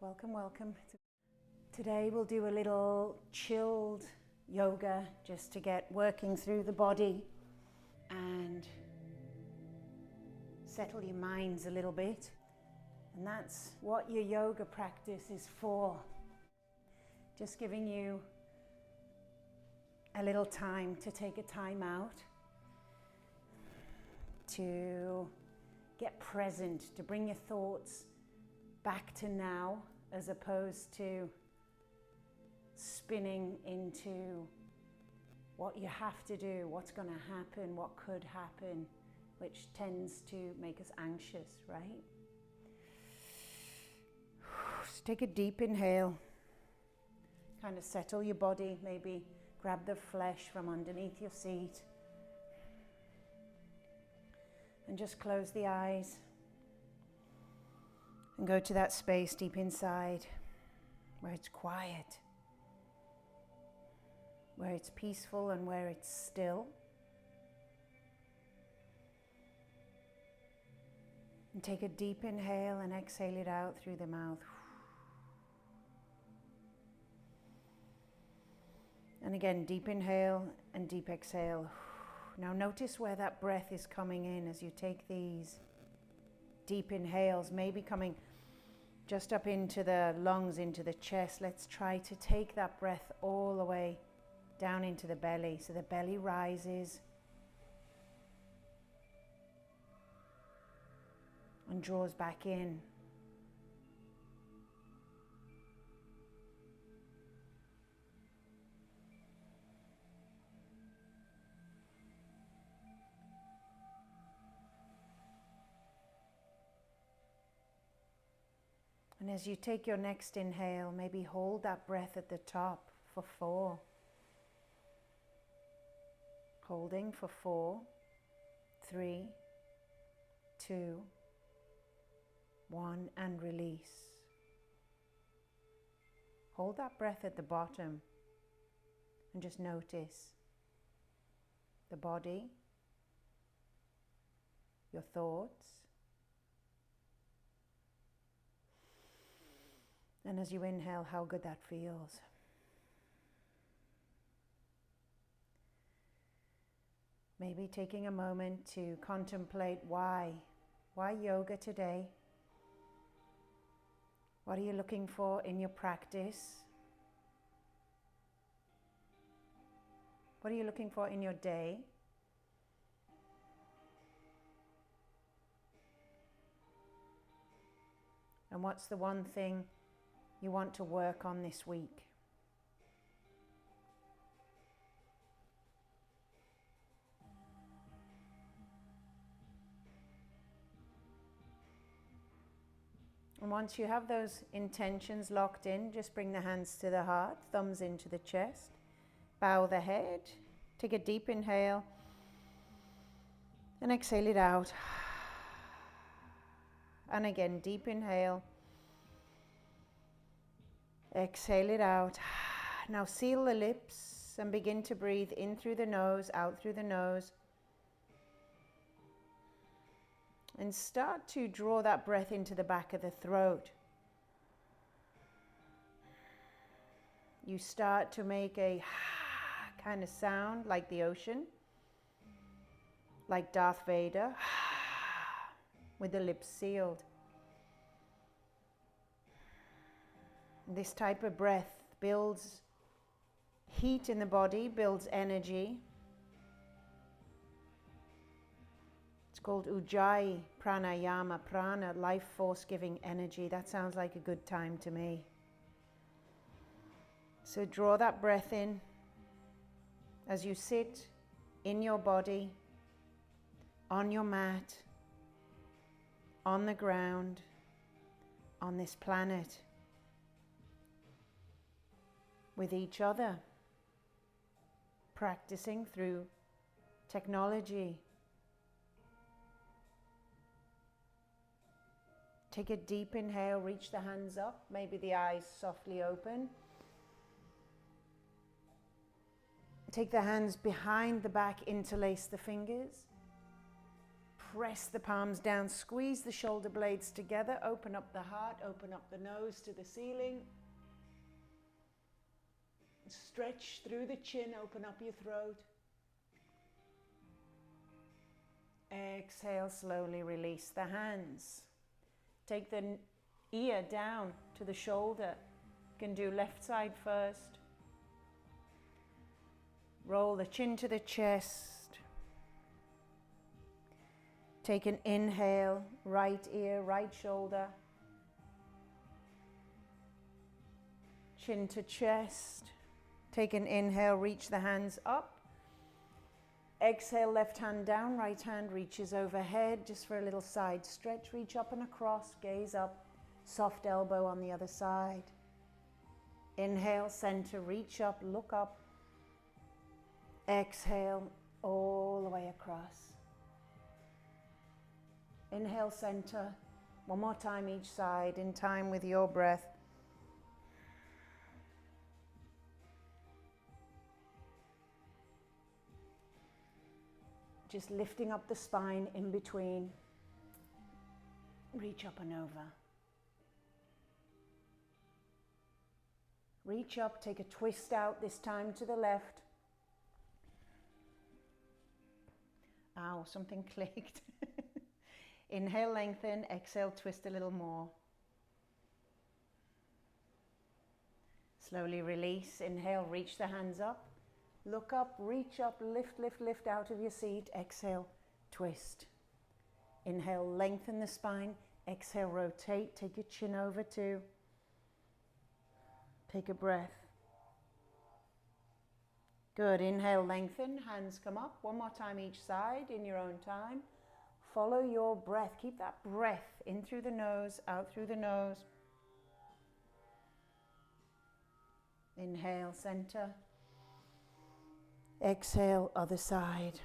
Welcome, welcome. Today we'll do a little chilled yoga just to get working through the body and settle your minds a little bit. And that's what your yoga practice is for. Just giving you a little time to take a time out, to get present, to bring your thoughts back to now as opposed to spinning into what you have to do, what's going to happen, what could happen, which tends to make us anxious, right? Just take a deep inhale. Kind of settle your body, maybe grab the flesh from underneath your seat. And just close the eyes. And go to that space deep inside where it's quiet, where it's peaceful and where it's still. And take a deep inhale and exhale it out through the mouth. And again, deep inhale and deep exhale. Now notice where that breath is coming in as you take these deep inhales, maybe coming just up into the lungs, into the chest. Let's try to take that breath all the way down into the belly. So the belly rises and draws back in. And as you take your next inhale, maybe hold that breath at the top for 4. Holding for 4, 3, 2, 1, and release. Hold that breath at the bottom and just notice the body, your thoughts. And as you inhale, how good that feels. Maybe taking a moment to contemplate why yoga today? What are you looking for in your practice? What are you looking for in your day? And what's the one thing you want to work on this week? And once you have those intentions locked in, just bring the hands to the heart, thumbs into the chest, bow the head, take a deep inhale, and exhale it out. And again, deep inhale. Exhale it out. Now seal the lips and begin to breathe in through the nose, out through the nose. And start to draw that breath into the back of the throat. You start to make a kind of sound like the ocean, like Darth Vader, with the lips sealed. This type of breath builds heat in the body, builds energy. It's called Ujjayi Pranayama, prana, life force giving energy. That sounds like a good time to me. So draw that breath in as you sit in your body, on your mat, on the ground, on this planet, with each other, practicing through technology. Take a deep inhale, reach the hands up, maybe the eyes softly open. Take the hands behind the back, interlace the fingers. press the palms down, squeeze the shoulder blades together, open up the heart, open up the nose to the ceiling. Stretch through the chin, open up your throat. Exhale, slowly release the hands. Take the ear down to the shoulder. You can do left side first. Roll the chin to the chest. Take an inhale, right ear, right shoulder. Chin to chest. Take an inhale, reach the hands up. Exhale, left hand down, right hand reaches overhead, just for a little side stretch. Reach up and across, gaze up, soft elbow on the other side. Inhale, center, reach up, look up. Exhale, all the way across. Inhale, center. One more time each side, in time with your breath. Just lifting up the spine in between. Reach up and over. Reach up, take a twist out, this time to the left. Ow, something clicked. Inhale, lengthen. Exhale, twist a little more. Slowly release. Inhale, reach the hands up. Look up, reach up, lift, lift, lift out of your seat. Exhale, twist. Inhale, lengthen the spine. Exhale, rotate. Take your chin over too. Take a breath. Good. Inhale, lengthen. Hands come up. One more time each side in your own time. Follow your breath. Keep that breath in through the nose, out through the nose. Inhale, center. Exhale, other side.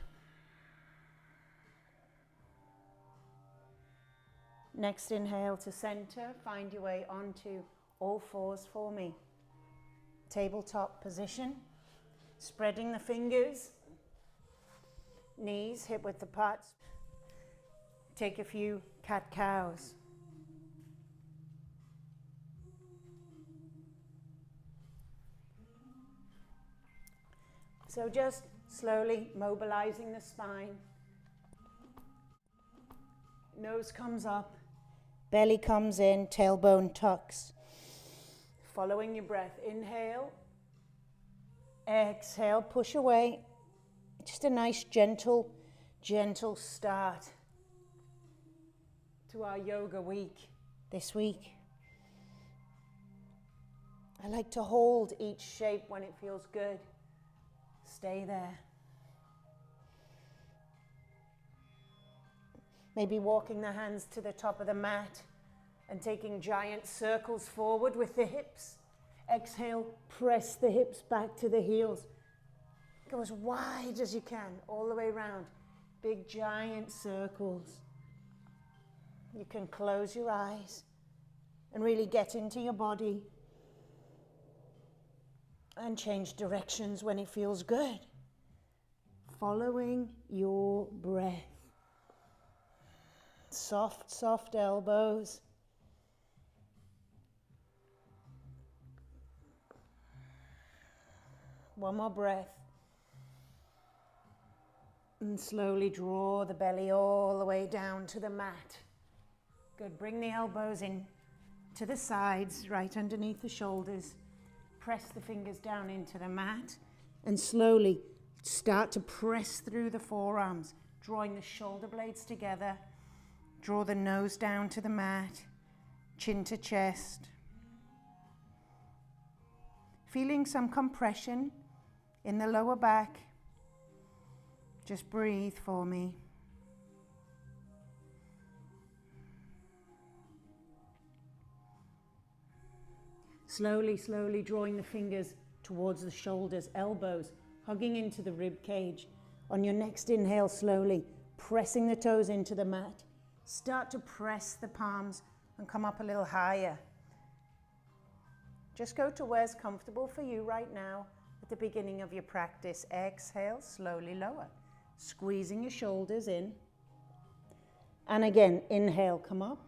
Next inhale to center. Find your way onto all fours for me. Tabletop position. Spreading the fingers. Knees hip width apart. Take a few cat-cows. So just slowly mobilizing the spine. Nose comes up, belly comes in, tailbone tucks. Following your breath, inhale, exhale, push away. Just a nice gentle start to our yoga week this week. I like to hold each shape when it feels good. Stay there. Maybe walking the hands to the top of the mat and taking giant circles forward with the hips. Exhale, press the hips back to the heels. Go as wide as you can, all the way around. Big giant circles. You can close your eyes and really get into your body. And change directions when it feels good. Following your breath. Soft, soft elbows. One more breath. And slowly draw the belly all the way down to the mat. Good. Bring the elbows in to the sides, right underneath the shoulders. Press the fingers down into the mat and slowly start to press through the forearms, drawing the shoulder blades together. Draw the nose down to the mat, chin to chest. Feeling some compression in the lower back. Just breathe for me. Slowly, slowly drawing the fingers towards the shoulders, elbows, hugging into the rib cage. On your next inhale, slowly pressing the toes into the mat. Start to press the palms and come up a little higher. Just go to where's comfortable for you right now at the beginning of your practice. Exhale, slowly lower. Squeezing your shoulders in. And again, inhale, come up.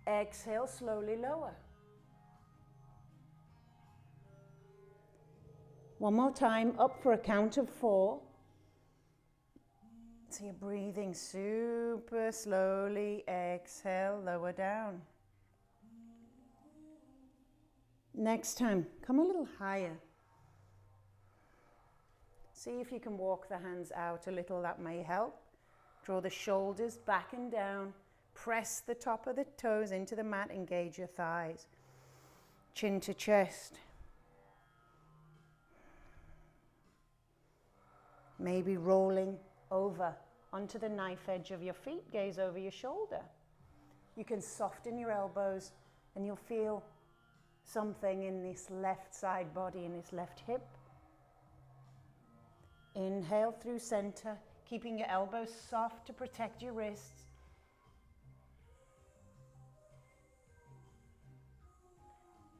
Exhale, slowly lower. One more time, up for a count of 4. So you're breathing super slowly. Exhale, lower down. Next time, come a little higher. See if you can walk the hands out a little, that may help. Draw the shoulders back and down. Press the top of the toes into the mat, engage your thighs. Chin to chest. Maybe rolling over onto the knife edge of your feet, gaze over your shoulder. You can soften your elbows and you'll feel something in this left side body, in this left hip. Inhale through center, keeping your elbows soft to protect your wrists.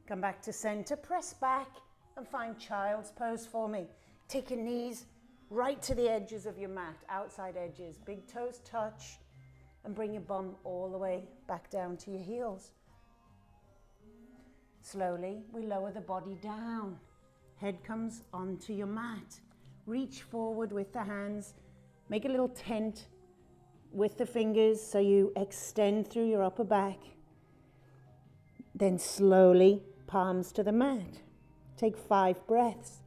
Come back to center, press back and find child's pose for me. Take your knees right to the edges of your mat, outside edges. Big toes touch and bring your bum all the way back down to your heels. Slowly, we lower the body down. Head comes onto your mat. Reach forward with the hands. Make a little tent with the fingers so you extend through your upper back. Then slowly, palms to the mat. Take 5 breaths.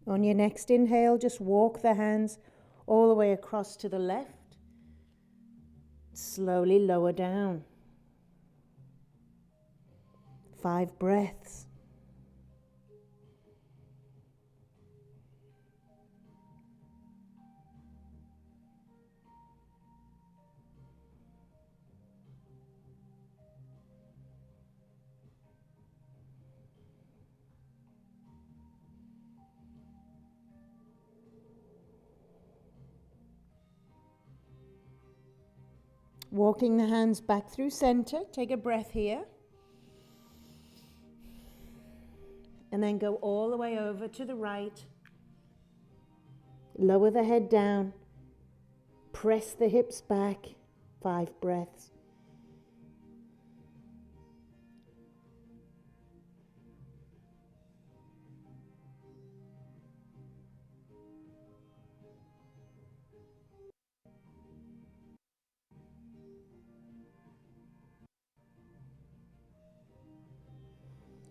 On your next inhale, just walk the hands all the way across to the left. Slowly lower down. 5 breaths. Walking the hands back through center. Take a breath here. And then go all the way over to the right. Lower the head down. Press the hips back. 5 breaths.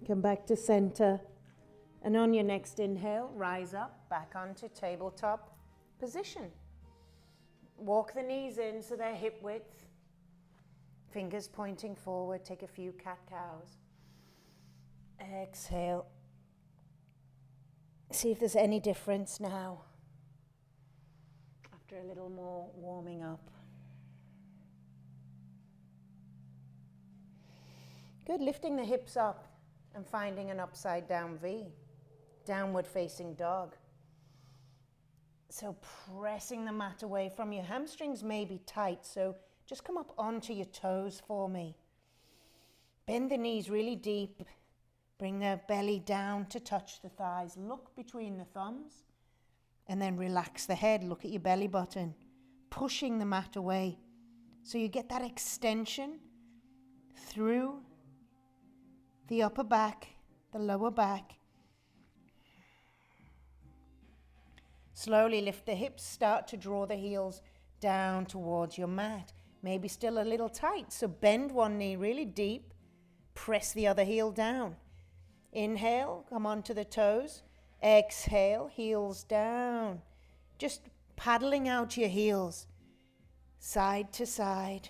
Come back to center. And on your next inhale, rise up, back onto tabletop position. Walk the knees in so they're hip width. Fingers pointing forward. Take a few cat-cows. Exhale. See if there's any difference now. After a little more warming up. Good, lifting the hips up and finding an upside down V. Downward facing dog. So pressing the mat away from your hamstrings may be tight, so just come up onto your toes for me. Bend the knees really deep. Bring the belly down to touch the thighs. Look between the thumbs and then relax the head. Look at your belly button. Pushing the mat away so you get that extension through the upper back, the lower back. Slowly lift the hips, start to draw the heels down towards your mat. Maybe still a little tight, so bend one knee really deep, press the other heel down. Inhale, come onto the toes. Exhale, heels down. Just paddling out your heels, side to side.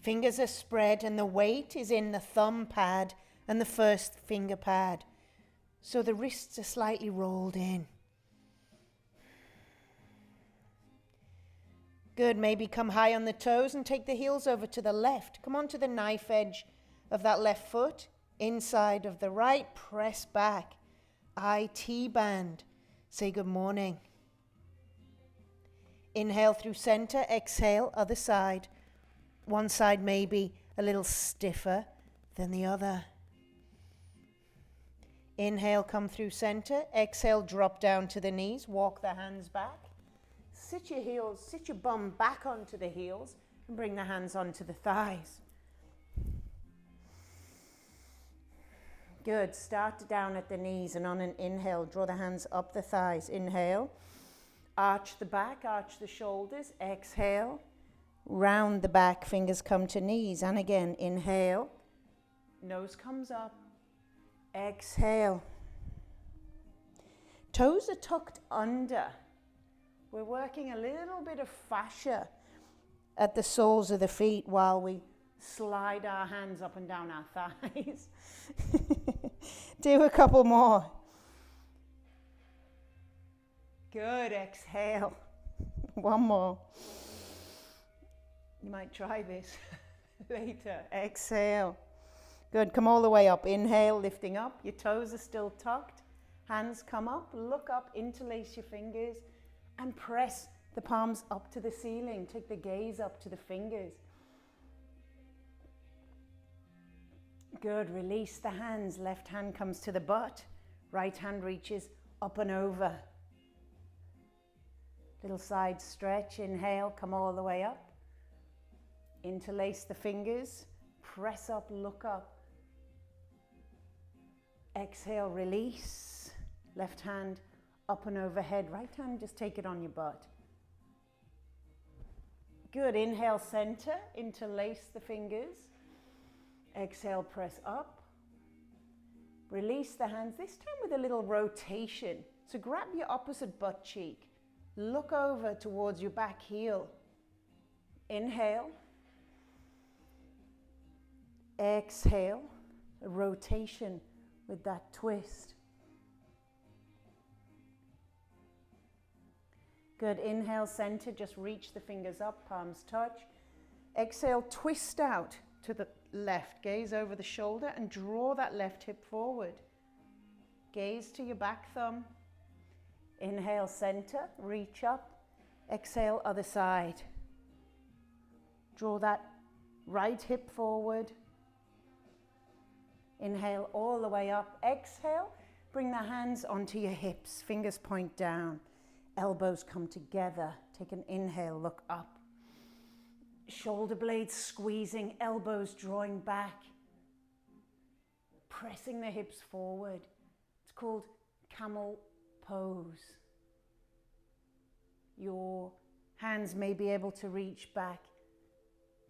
Fingers are spread and the weight is in the thumb pad and the first finger pad. So the wrists are slightly rolled in. Good, maybe come high on the toes and take the heels over to the left. Come onto the knife edge of that left foot, inside of the right, press back. IT band. Say good morning. Inhale through center, exhale, other side. One side may be a little stiffer than the other. Inhale, come through center. Exhale, drop down to the knees. Walk the hands back. Sit your heels, sit your bum back onto the heels and bring the hands onto the thighs. Good. Start down at the knees and on an inhale, draw the hands up the thighs. Inhale. Arch the back, arch the shoulders. Exhale. Round the back, fingers come to knees. And again, inhale. Nose comes up. Exhale. Toes are tucked under. We're working a little bit of fascia at the soles of the feet while we slide our hands up and down our thighs. Do a couple more. Good, exhale. One more. You might try this later. Exhale. Good, come all the way up. Inhale, lifting up. Your toes are still tucked. Hands come up, look up, interlace your fingers and press the palms up to the ceiling. Take the gaze up to the fingers. Good, release the hands. Left hand comes to the butt. Right hand reaches up and over. Little side stretch. Inhale, come all the way up. Interlace the fingers. Press up, look up. Exhale, release. Left hand up and overhead. Right hand, just take it on your butt. Good, inhale, center. Interlace the fingers. Exhale, press up. Release the hands, this time with a little rotation. So grab your opposite butt cheek. Look over towards your back heel. Inhale. Exhale. A rotation with that twist. Good. Inhale, center. Just reach the fingers up, palms touch. Exhale, twist out to the left. Gaze over the shoulder and draw that left hip forward. Gaze to your back thumb. Inhale, center. Reach up. Exhale, other side. Draw that right hip forward. Inhale all the way up. Exhale, bring the hands onto your hips. Fingers point down. Elbows come together. Take an inhale, look up. Shoulder blades squeezing, elbows drawing back. Pressing the hips forward. It's called camel pose. Your hands may be able to reach back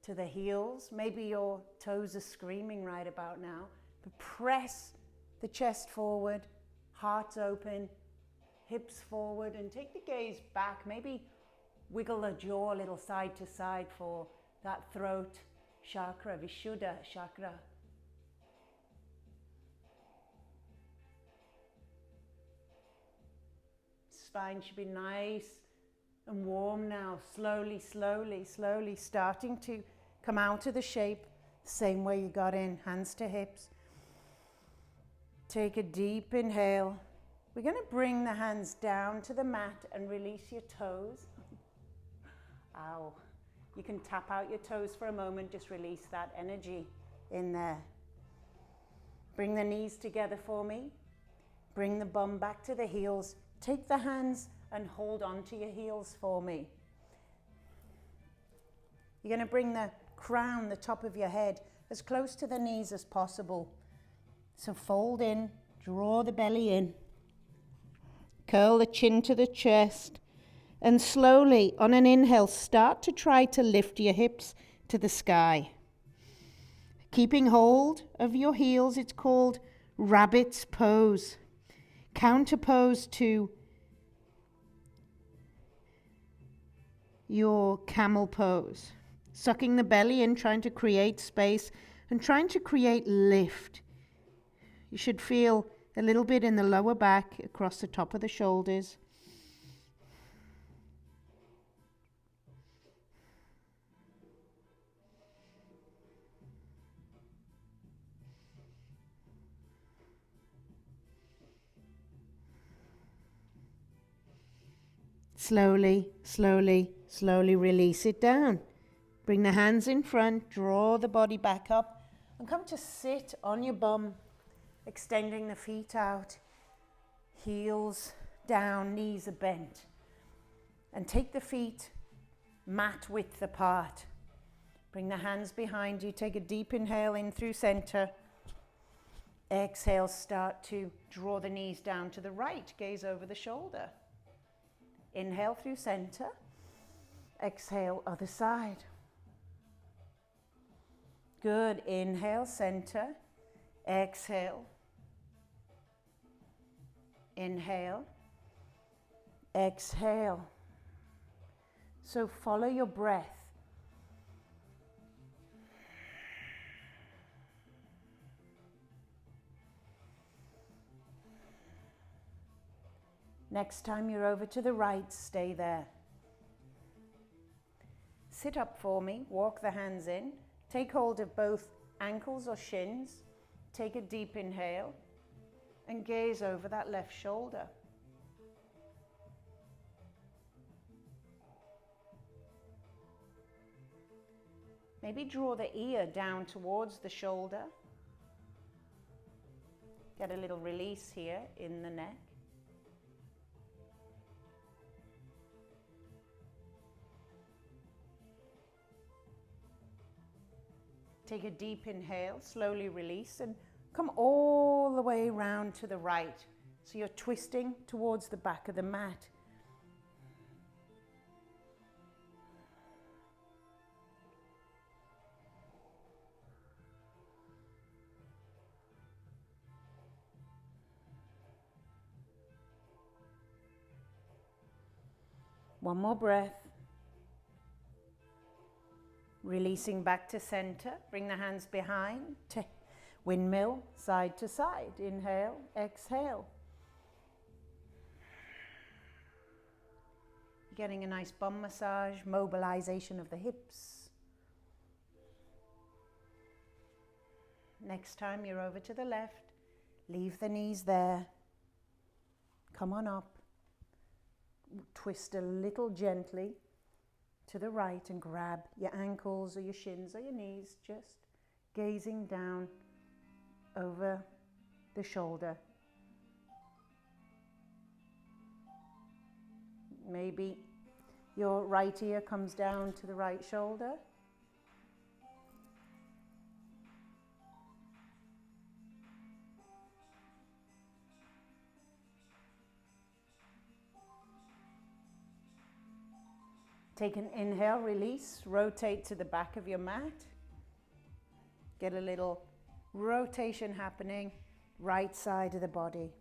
to the heels. Maybe your toes are screaming right about now. But press the chest forward, heart open, hips forward, and take the gaze back. Maybe wiggle the jaw a little side to side for that throat chakra, Vishuddha chakra. Spine should be nice and warm now. Slowly, slowly, slowly starting to come out of the shape, same way you got in, hands to hips. Take a deep inhale. We're going to bring the hands down to the mat and release your toes. Ow. You can tap out your toes for a moment, just release that energy in there. Bring the knees together for me. Bring the bum back to the heels. Take the hands and hold on to your heels for me. You're going to bring the crown, the top of your head, as close to the knees as possible. So fold in, draw the belly in. Curl the chin to the chest. And slowly, on an inhale, start to try to lift your hips to the sky. Keeping hold of your heels, it's called rabbit's pose. Counter pose to your camel pose. Sucking the belly in, trying to create space and trying to create lift. You should feel a little bit in the lower back, across the top of the shoulders. Slowly, slowly, slowly release it down. Bring the hands in front, draw the body back up, and come to sit on your bum, extending the feet out, heels down, knees are bent. And take the feet mat width apart. Bring the hands behind you, take a deep inhale in through center. Exhale, start to draw the knees down to the right, gaze over the shoulder. Inhale through center. Exhale, other side. Good. Inhale, center. Exhale. Inhale. Exhale. So follow your breath. Next time you're over to the right, stay there. Sit up for me, walk the hands in, take hold of both ankles or shins, take a deep inhale, and gaze over that left shoulder. Maybe draw the ear down towards the shoulder. Get a little release here in the neck. Take a deep inhale, slowly release, and come all the way round to the right. So you're twisting towards the back of the mat. One more breath. Releasing back to center. Bring the hands behind. Windmill, side to side. Inhale, exhale. Getting a nice bum massage, mobilization of the hips. Next time you're over to the left, leave the knees there. Come on up. Twist a little gently to the right and grab your ankles or your shins or your knees, just gazing down over the shoulder. Maybe your right ear comes down to the right shoulder. Take an inhale, release, rotate to the back of your mat. Get a little rotation happening, right side of the body.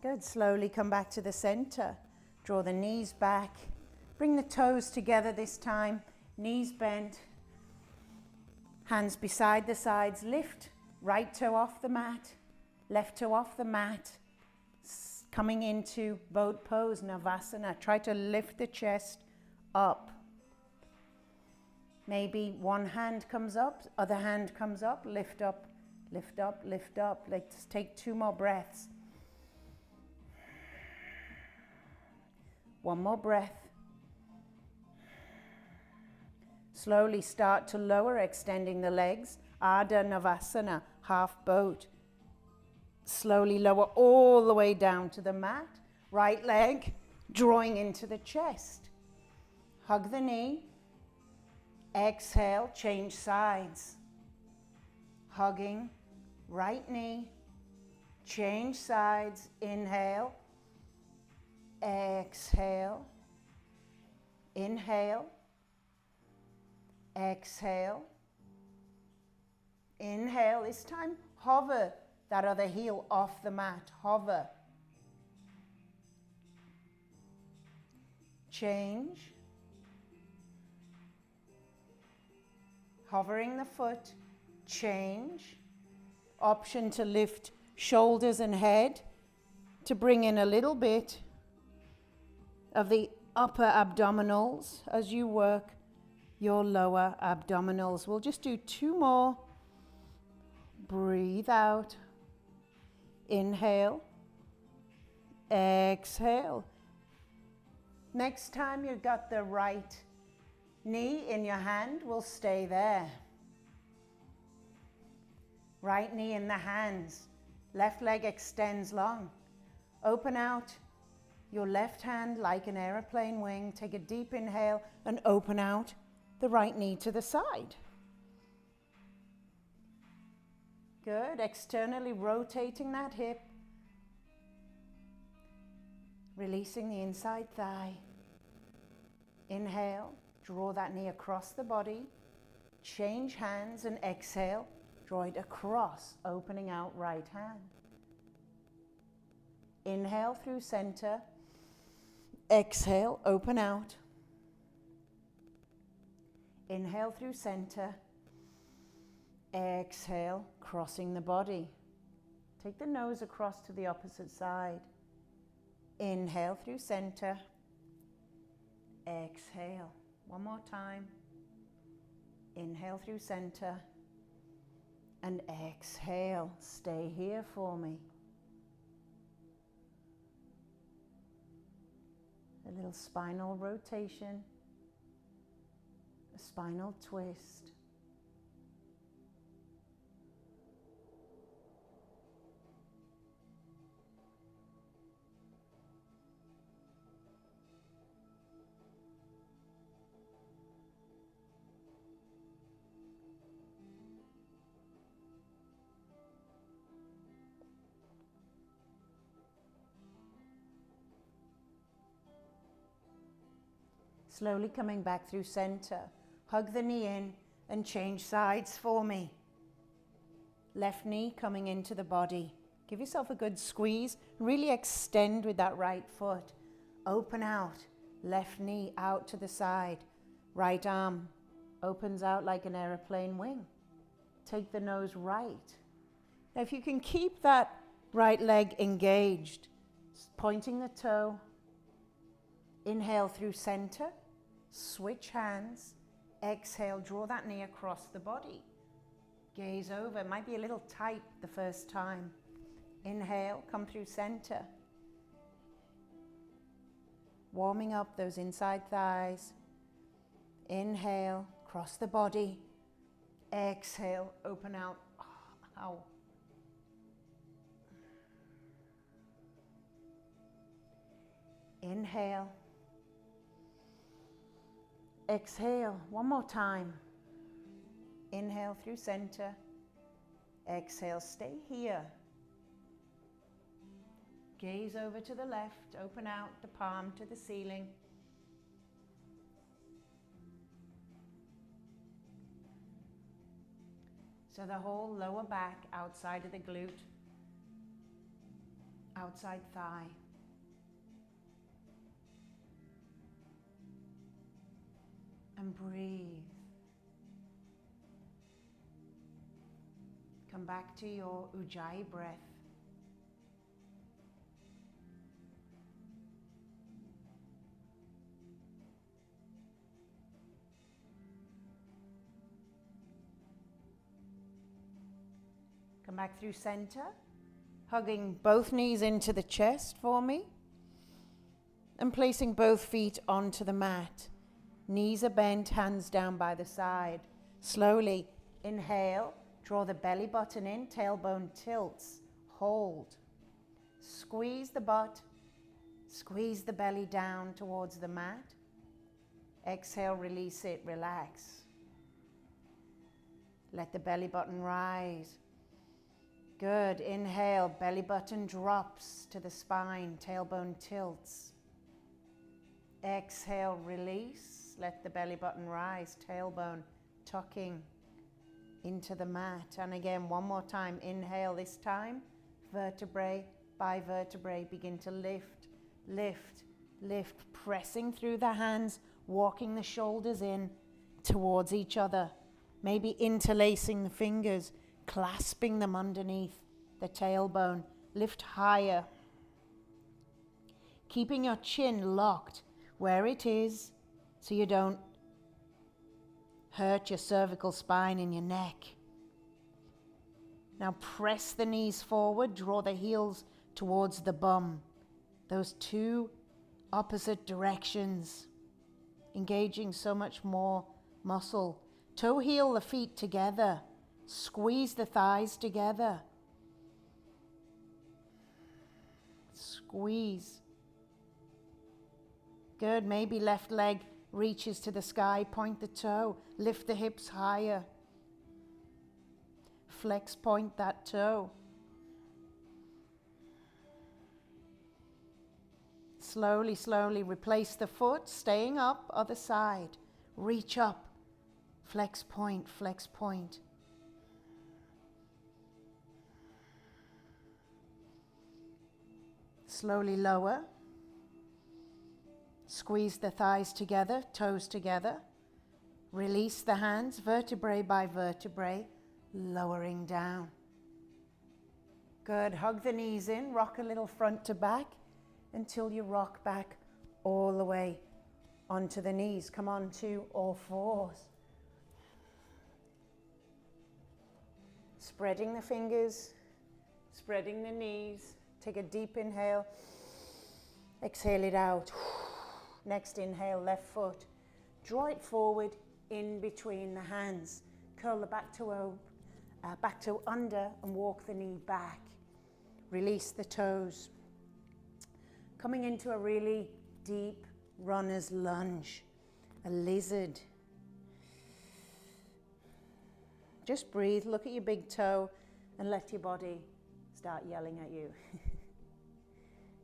Good, slowly come back to the center. Draw the knees back. Bring the toes together this time, knees bent, hands beside the sides, lift right toe off the mat, left toe off the mat, coming into boat pose, Navasana. Try to lift the chest up. Maybe one hand comes up, other hand comes up, lift up, lift up, lift up. Let's take 2 more breaths. One more breath. Slowly start to lower, extending the legs. Ardha Navasana, half boat. Slowly lower all the way down to the mat. Right leg drawing into the chest. Hug the knee. Exhale, change sides. Hugging, right knee. Change sides. Inhale. Exhale. Inhale. Exhale. Inhale. This time, hover that other heel off the mat. Hover. Change. Hovering the foot. Change. Option to lift shoulders and head to bring in a little bit of the upper abdominals as you work your lower abdominals. We'll just do 2 more. Breathe out. Inhale. Exhale. Next time you've got the right knee in your hand, we'll stay there. Right knee in the hands. Left leg extends long. Open out your left hand like an aeroplane wing. Take a deep inhale and open out the right knee to the side. Good. Externally rotating that hip. Releasing the inside thigh. Inhale. Draw that knee across the body. Change hands and exhale. Draw it across, opening out right hand. Inhale through center. Exhale, open out. Inhale through center. Exhale, crossing the body. Take the nose across to the opposite side. Inhale through center. Exhale. One more time. Inhale through center. And exhale. Stay here for me. A little spinal rotation. A spinal twist. Slowly coming back through center. Hug the knee in and change sides for me. Left knee coming into the body. Give yourself a good squeeze. Really extend with that right foot. Open out. Left knee out to the side. Right arm opens out like an aeroplane wing. Take the nose right. Now if you can keep that right leg engaged, pointing the toe. Inhale through center. Switch hands. Exhale, draw that knee across the body. Gaze over. It might be a little tight the first time. Inhale, come through center. Warming up those inside thighs. Inhale, cross the body. Exhale, open out. Oh, ow. Inhale. Exhale, one more time. Inhale through center. Exhale, stay here. Gaze over to the left, open out the palm to the ceiling. So the whole lower back outside of the glute, outside thigh. And breathe. Come back to your Ujjayi breath. Come back through center, hugging both knees into the chest for me, and placing both feet onto the mat. Knees are bent, hands down by the side. Slowly inhale, draw the belly button in, tailbone tilts, hold. Squeeze the butt, squeeze the belly down towards the mat. Exhale, release it, relax. Let the belly button rise. Good, inhale, belly button drops to the spine, tailbone tilts. Exhale, release. Let the belly button rise, tailbone tucking into the mat. And again, one more time. Inhale this time. Vertebrae by vertebrae begin to lift, lift, lift. Pressing through the hands, walking the shoulders in towards each other. Maybe interlacing the fingers, clasping them underneath the tailbone. Lift higher. Keeping your chin locked where it is so you don't hurt your cervical spine and your neck. Now press the knees forward, draw the heels towards the bum. Those two opposite directions, engaging so much more muscle. Toe heel the feet together. Squeeze the thighs together. Squeeze. Good. Maybe left leg reaches to the sky. Point the toe. Lift the hips higher. Flex, point that toe. Slowly, slowly replace the foot, staying up, other side. Reach up. Flex, point, flex, point. Slowly lower. Squeeze the thighs together, toes together. Release the hands, vertebrae by vertebrae, lowering down. Good. Hug the knees in, rock a little front to back until you rock back all the way onto the knees. Come on to all fours. Spreading the fingers, spreading the knees. Take a deep inhale. Exhale it out. Next inhale, left foot. Draw it forward in between the hands. Curl the back toe under and walk the knee back. Release the toes. Coming into a really deep runner's lunge, a lizard. Just breathe, look at your big toe and let your body start yelling at you.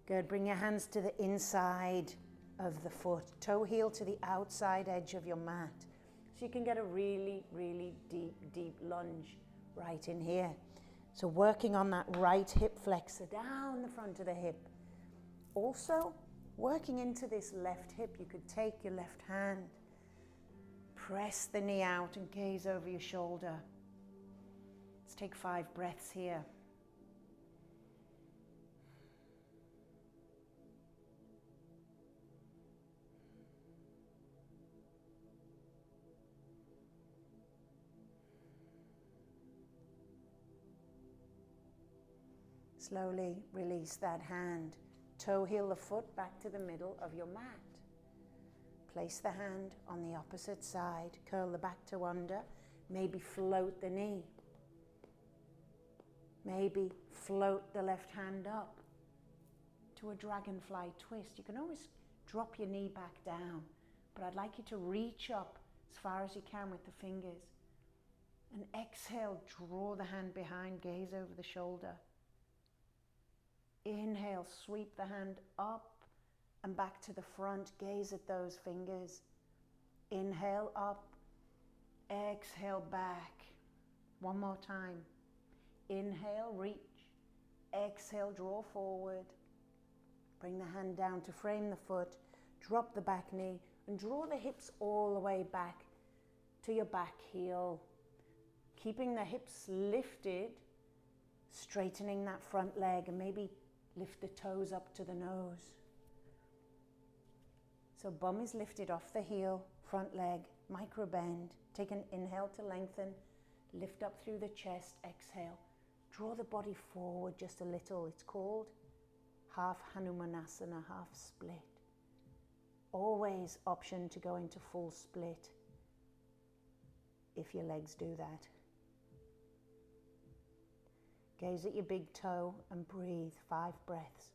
Good, bring your hands to the inside of the foot, toe heel to the outside edge of your mat. So you can get a really, really deep lunge right in here. So working on that right hip flexor down the front of the hip. Also, working into this left hip, you could take your left hand, press the knee out and gaze over your shoulder. Let's take 5 breaths here. Slowly release that hand. Toe heel the foot back to the middle of your mat. Place the hand on the opposite side. Curl the back toe under. Maybe float the knee. Maybe float the left hand up to a dragonfly twist. You can always drop your knee back down, but I'd like you to reach up as far as you can with the fingers. And exhale, draw the hand behind, gaze over the shoulder. Inhale, sweep the hand up and back to the front, gaze at those fingers. Inhale up, exhale back. One more time. Inhale, reach. Exhale, draw forward. Bring the hand down to frame the foot. Drop the back knee and draw the hips all the way back to your back heel. Keeping the hips lifted, straightening that front leg and maybe lift the toes up to the nose. So bum is lifted off the heel, front leg, micro bend. Take an inhale to lengthen, lift up through the chest, exhale. Draw the body forward just a little. It's called half Hanumanasana, half split. Always option to go into full split if your legs do that. Gaze at your big toe and breathe. 5 breaths.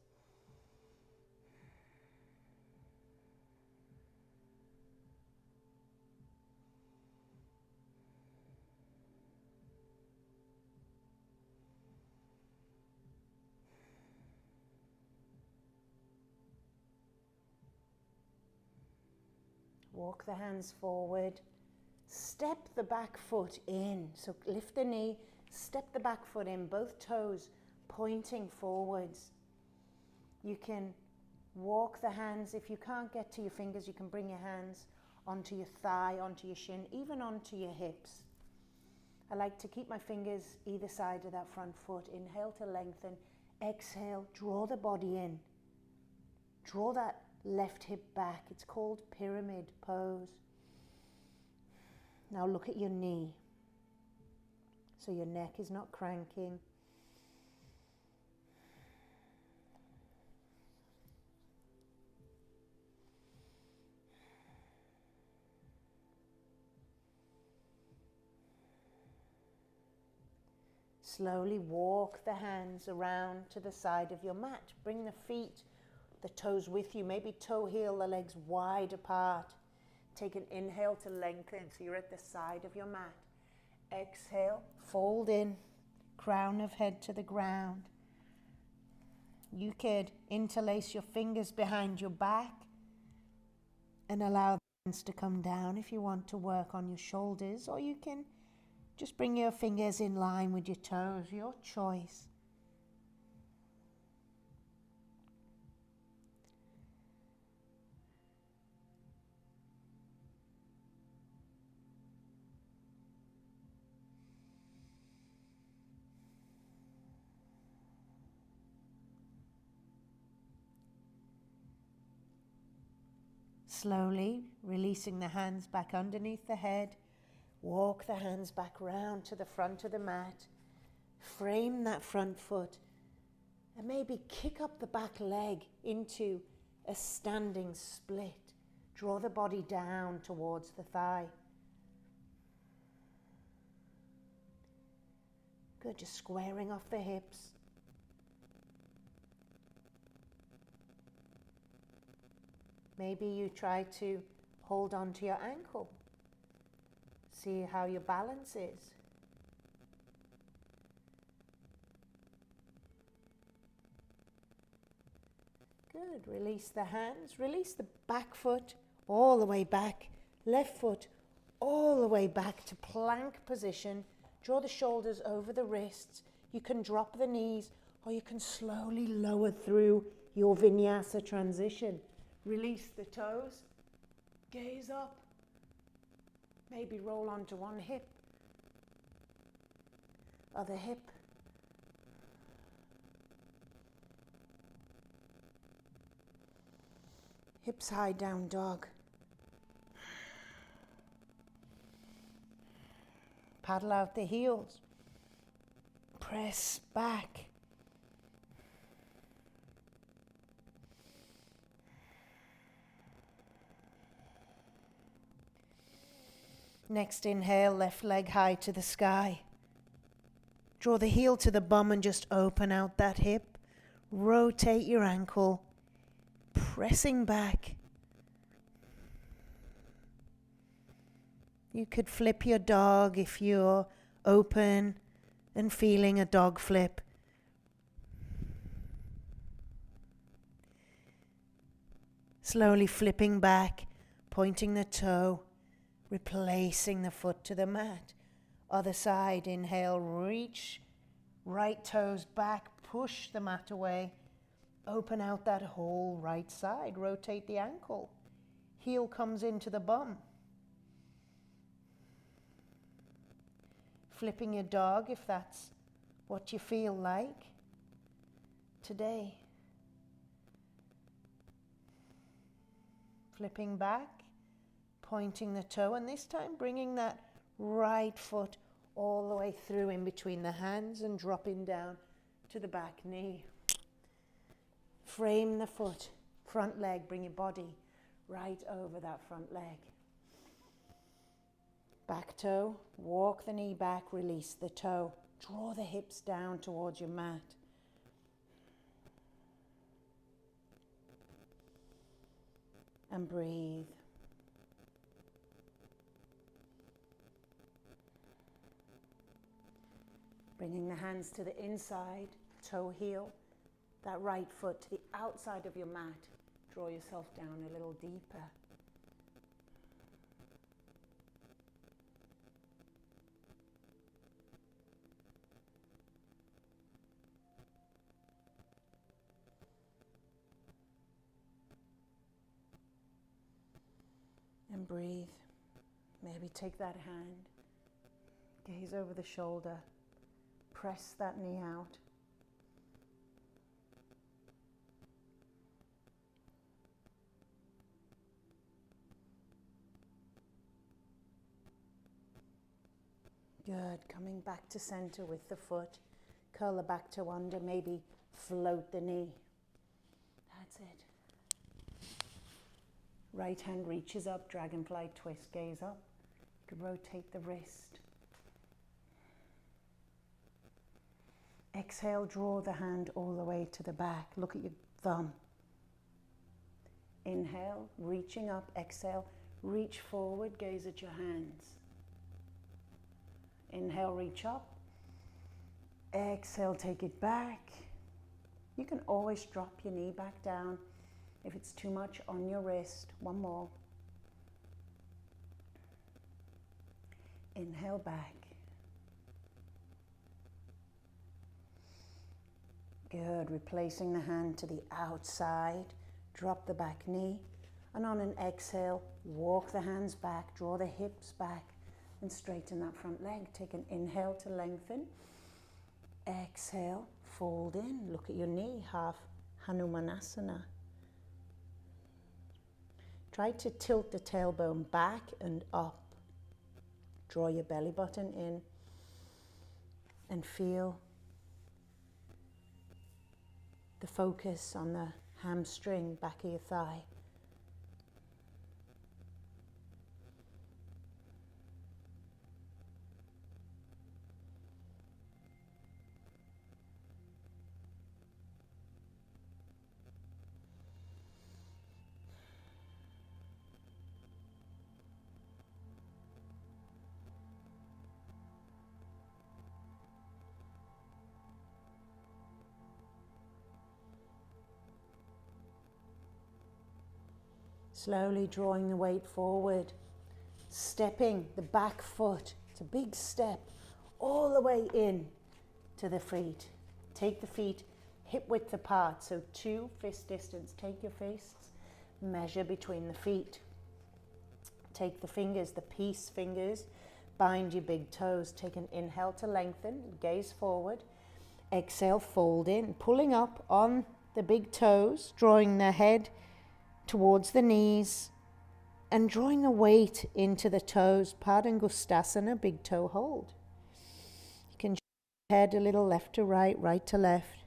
Walk the hands forward. Step the back foot in. So lift the knee. Step the back foot in, both toes pointing forwards. You can walk the hands. If you can't get to your fingers, you can bring your hands onto your thigh, onto your shin, even onto your hips. I like to keep my fingers either side of that front foot. Inhale to lengthen. Exhale, draw the body in. Draw that left hip back. It's called pyramid pose. Now look at your knee. So your neck is not cranking. Slowly walk the hands around to the side of your mat. Bring the feet, the toes with you. Maybe toe heel, the legs wide apart. Take an inhale to lengthen so you're at the side of your mat. Exhale, fold in, crown of head to the ground. You could interlace your fingers behind your back and allow the hands to come down if you want to work on your shoulders, or you can just bring your fingers in line with your toes, your choice. Slowly releasing the hands back underneath the head. Walk the hands back round to the front of the mat. Frame that front foot and maybe kick up the back leg into a standing split. Draw the body down towards the thigh. Good, just squaring off the hips. Maybe you try to hold on to your ankle. See how your balance is. Good. Release the hands. Release the back foot all the way back. Left foot all the way back to plank position. Draw the shoulders over the wrists. You can drop the knees, or you can slowly lower through your vinyasa transition. Release the toes. Gaze up. Maybe roll onto one hip, other hip. Hips high, down dog. Paddle out the heels. Press back. Next inhale, left leg high to the sky. Draw the heel to the bum and just open out that hip. Rotate your ankle, pressing back. You could flip your dog if you're open and feeling a dog flip. Slowly flipping back, pointing the toe. Replacing the foot to the mat. Other side, inhale, reach. Right toes back, push the mat away. Open out that whole right side. Rotate the ankle. Heel comes into the bum. Flipping your dog if that's what you feel like today. Flipping back. Pointing the toe, and this time bringing that right foot all the way through in between the hands and dropping down to the back knee. Frame the foot, front leg, bring your body right over that front leg. Back toe, walk the knee back, release the toe. Draw the hips down towards your mat. And breathe. Bringing the hands to the inside, toe heel, that right foot to the outside of your mat. Draw yourself down a little deeper. And breathe. Maybe take that hand, gaze over the shoulder. Press that knee out. Good. Coming back to center with the foot. Curl the back toe under, maybe float the knee. That's it. Right hand reaches up, dragonfly twist, gaze up. You can rotate the wrist. Exhale, draw the hand all the way to the back. Look at your thumb. Inhale, reaching up. Exhale, reach forward, gaze at your hands. Inhale, reach up. Exhale, take it back. You can always drop your knee back down if it's too much on your wrist. One more. Inhale back. Good. Replacing the hand to the outside. Drop the back knee. And on an exhale, walk the hands back. Draw the hips back and straighten that front leg. Take an inhale to lengthen. Exhale, fold in. Look at your knee, half Hanumanasana. Try to tilt the tailbone back and up. Draw your belly button in and feel the focus on the hamstring, back of your thigh. Slowly drawing the weight forward, stepping the back foot. It's a big step all the way in to the feet. Take the feet hip width apart, so 2 fist distance. Take your fists, measure between the feet. Take the fingers, the peace fingers, bind your big toes. Take an inhale to lengthen, gaze forward. Exhale, fold in, pulling up on the big toes, drawing the head towards the knees and drawing the weight into the toes. Padangustasana, big toe hold. You can shift your head a little left to right, right to left.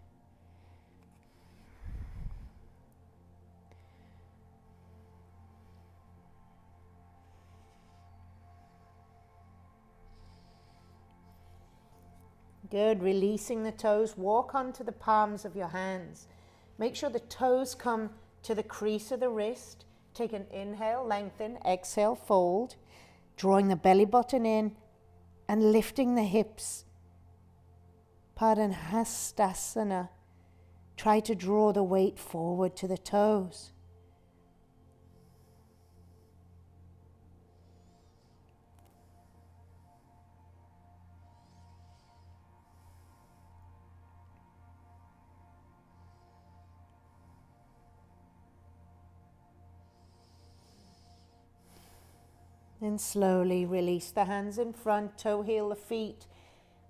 Good, releasing the toes. Walk onto the palms of your hands. Make sure the toes come to the crease of the wrist. Take an inhale, lengthen, exhale, fold, drawing the belly button in and lifting the hips. Padangustasana. Try to draw the weight forward to the toes. Then slowly release the hands in front, toe heel the feet,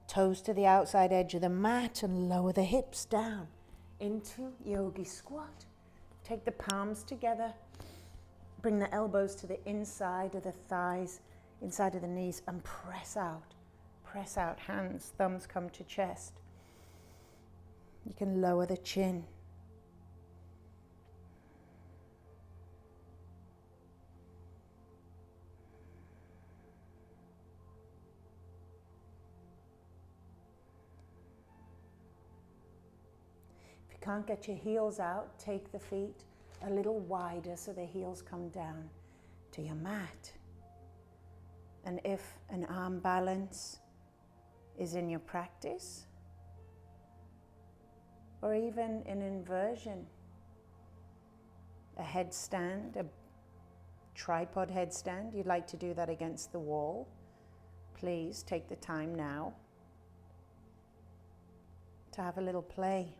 toes to the outside edge of the mat, and lower the hips down into yogi squat. Take the palms together, bring the elbows to the inside of the thighs, inside of the knees, and press out. Press out, hands, thumbs come to chest. You can lower the chin. Can't get your heels out, take the feet a little wider so the heels come down to your mat. And if an arm balance is in your practice, or even an inversion, a headstand, a tripod headstand, you'd like to do that against the wall, please take the time now to have a little play.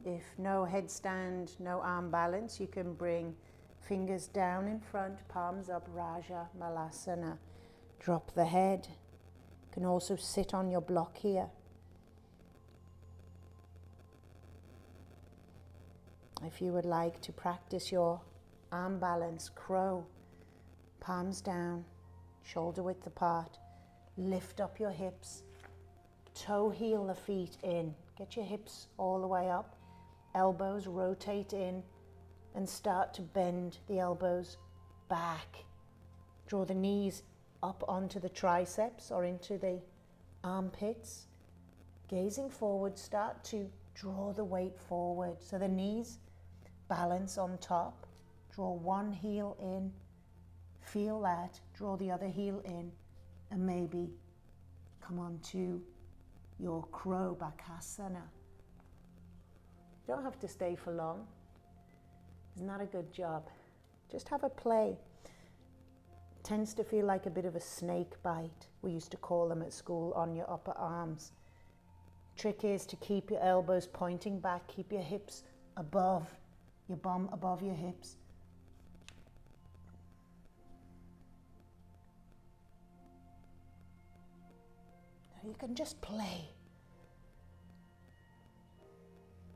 If no headstand, no arm balance, you can bring fingers down in front, palms up, Raja Malasana. Drop the head. You can also sit on your block here. If you would like to practice your arm balance, crow, palms down, shoulder width apart. Lift up your hips, toe heel the feet in. Get your hips all the way up, elbows rotate in, and start to bend the elbows back. Draw the knees up onto the triceps or into the armpits. Gazing forward, start to draw the weight forward. So the knees balance on top. Draw one heel in, feel that, draw the other heel in, and maybe come on to your crow bakasana. You don't have to stay for long. It's not a good job. Just have a play. Tends to feel like a bit of a snake bite. We used to call them at school, on your upper arms. Trick is to keep your elbows pointing back, keep your hips above, your bum above your hips. You can just play.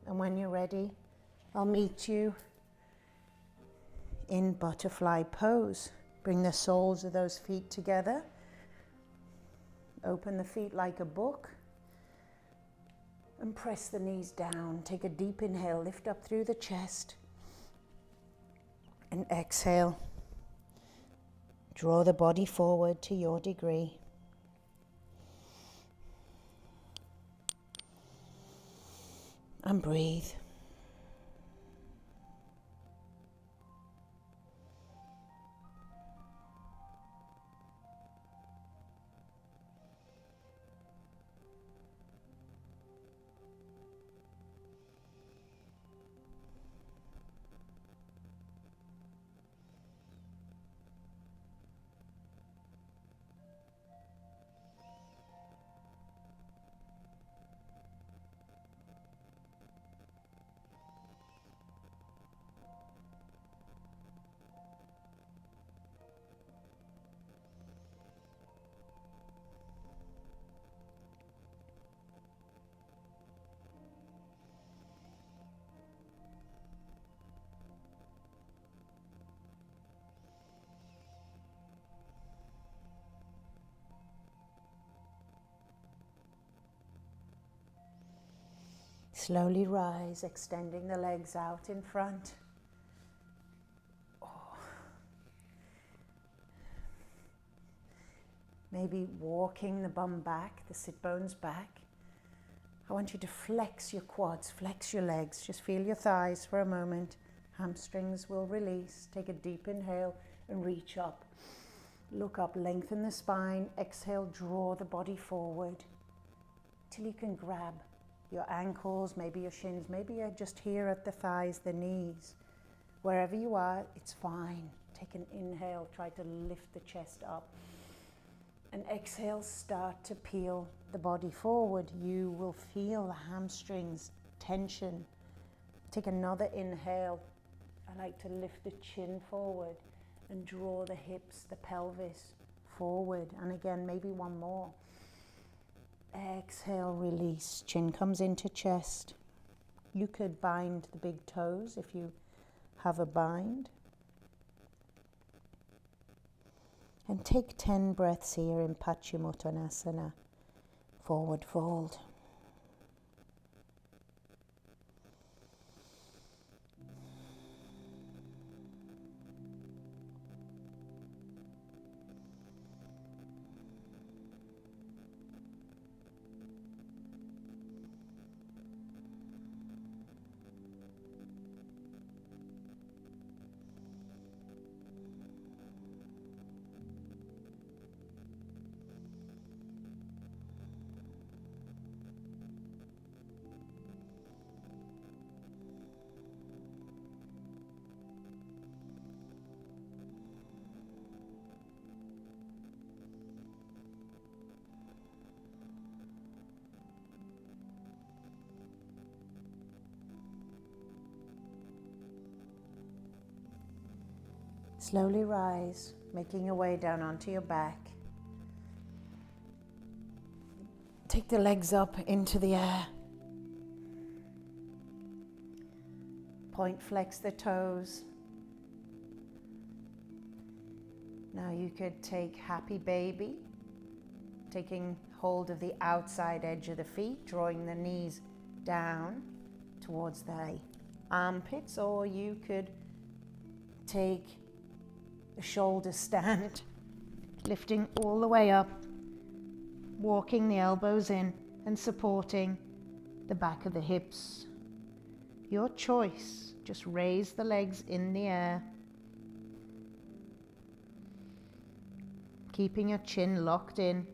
And when you're ready, I'll meet you in butterfly pose. Bring the soles of those feet together. Open the feet like a book. And press the knees down. Take a deep inhale, lift up through the chest. And exhale. Draw the body forward to your degree. And breathe. Slowly rise, extending the legs out in front. Maybe walking the bum back, the sit bones back. I want you to flex your quads, flex your legs. Just feel your thighs for a moment. Hamstrings will release. Take a deep inhale and reach up. Look up, lengthen the spine. Exhale, draw the body forward till you can grab your ankles, maybe your shins, maybe you're just here at the thighs, the knees. Wherever you are, it's fine. Take an inhale, try to lift the chest up. And exhale, start to peel the body forward. You will feel the hamstrings tension. Take another inhale. I like to lift the chin forward and draw the hips, the pelvis forward. And again, maybe one more. Exhale, release. Chin comes into chest. You could bind the big toes if you have a bind. And take 10 breaths here in Paschimottanasana, forward fold. Slowly rise, making your way down onto your back. Take the legs up into the air. Point flex the toes. Now Now you could take happy baby, taking hold of the outside edge of the feet, drawing the knees down towards the armpits, or you could take a shoulder stand, lifting all the way up, walking the elbows in and supporting the back of the hips. Your choice. Just raise the legs in the air, keeping your chin locked in.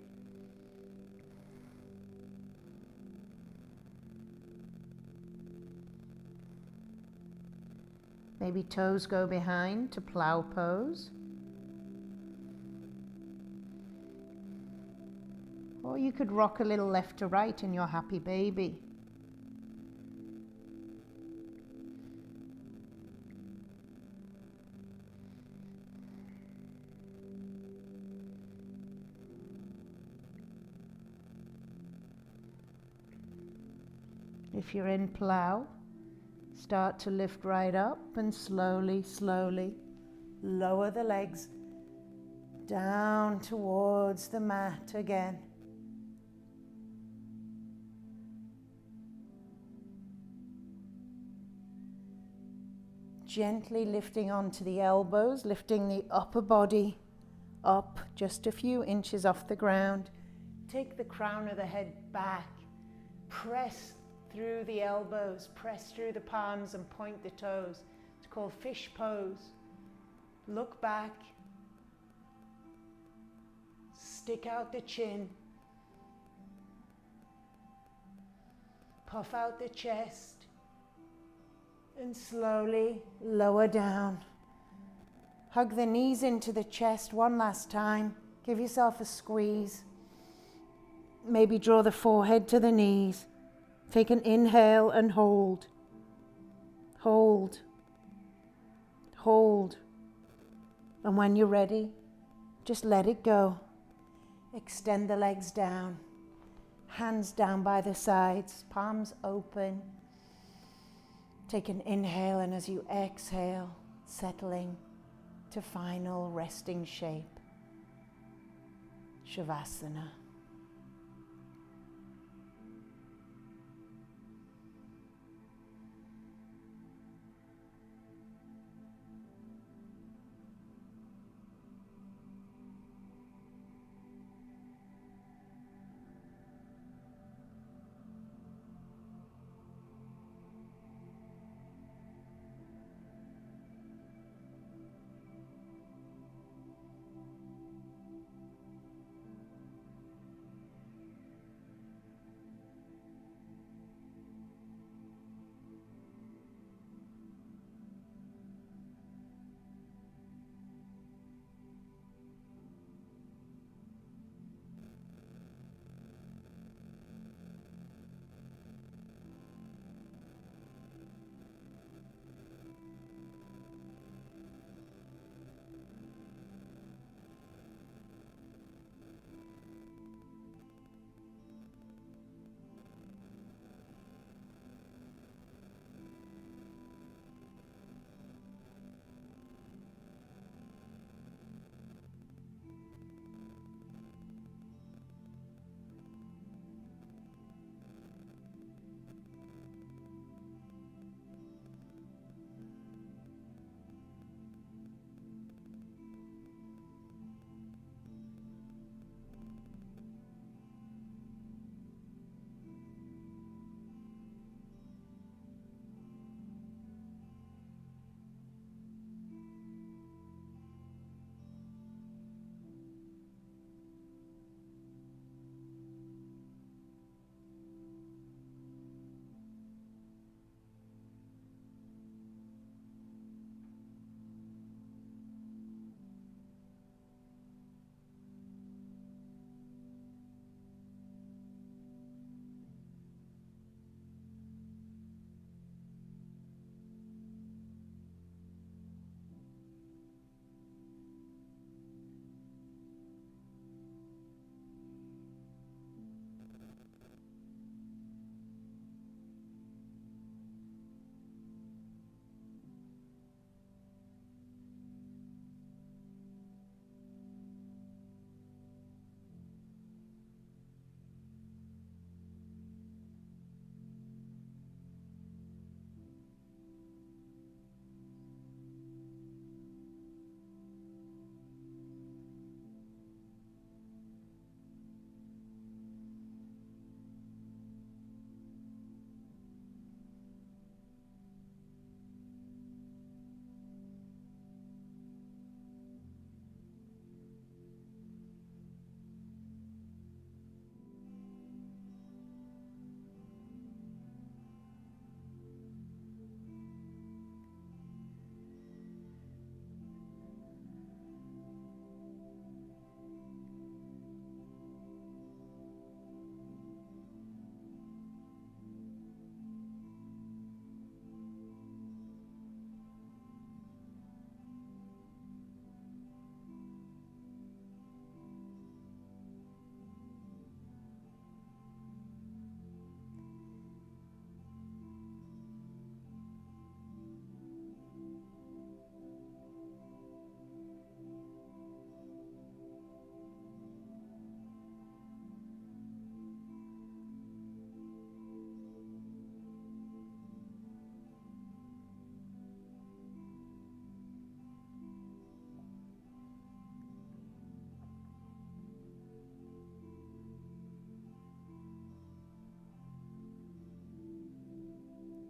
Maybe toes go behind to plow pose. Or you could rock a little left to right in your happy baby. If you're in plow, start to lift right up and slowly, slowly lower the legs down towards the mat again. Gently lifting onto the elbows, lifting the upper body up just a few inches off the ground. Take the crown of the head back. Press through the elbows, press through the palms and point the toes. It's called fish pose. Look back. Stick out the chin. Puff out the chest. And slowly lower down. Hug the knees into the chest one last time. Give yourself a squeeze. Maybe draw the forehead to the knees. Take an inhale and hold. Hold. Hold. And when you're ready, just let it go. Extend the legs down. Hands down by the sides, palms open. Take an inhale, and as you exhale, settling to final resting shape, Shavasana.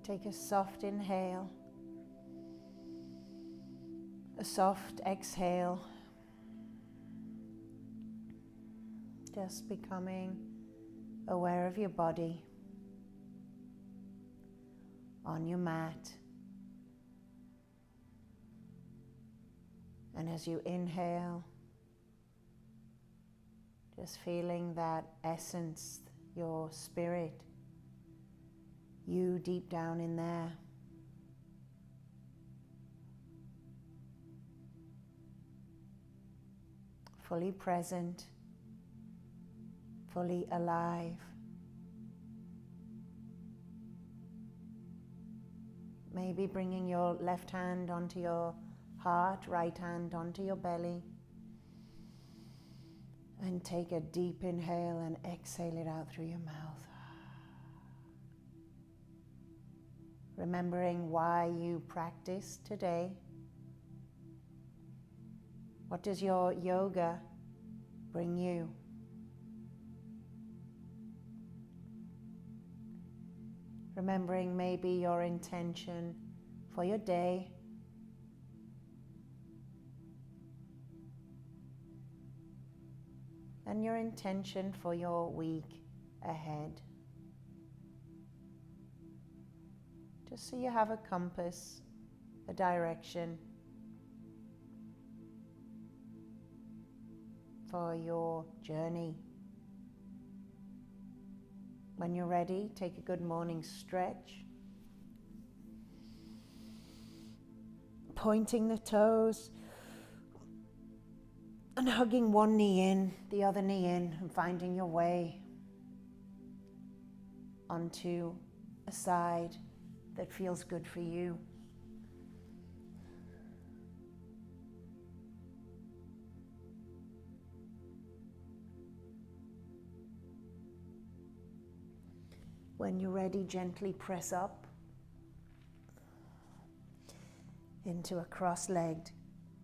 Take a soft inhale, a soft exhale, just becoming aware of your body on your mat. And as you inhale, just feeling that essence, your spirit, you deep down in there. Fully present, fully alive. Maybe bringing your left hand onto your heart, right hand onto your belly. And take a deep inhale and exhale it out through your mouth. Remembering why you practice today. What does your yoga bring you? Remembering maybe your intention for your day. And your intention for your week ahead. Just so you have a compass, a direction for your journey. When you're ready, take a good morning stretch. Pointing the toes and hugging one knee in, the other knee in, and finding your way onto a side that feels good for you. When you're ready, gently press up into a cross-legged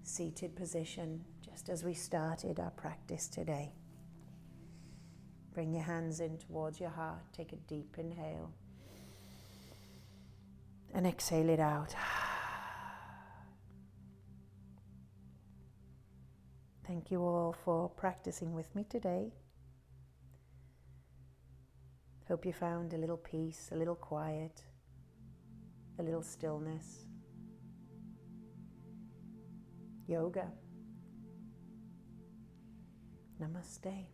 seated position, just as we started our practice today. Bring your hands in towards your heart. Take a deep inhale and exhale it out. Thank you all for practicing with me today. Hope you found a little peace, a little quiet, a little stillness. Yoga. Namaste.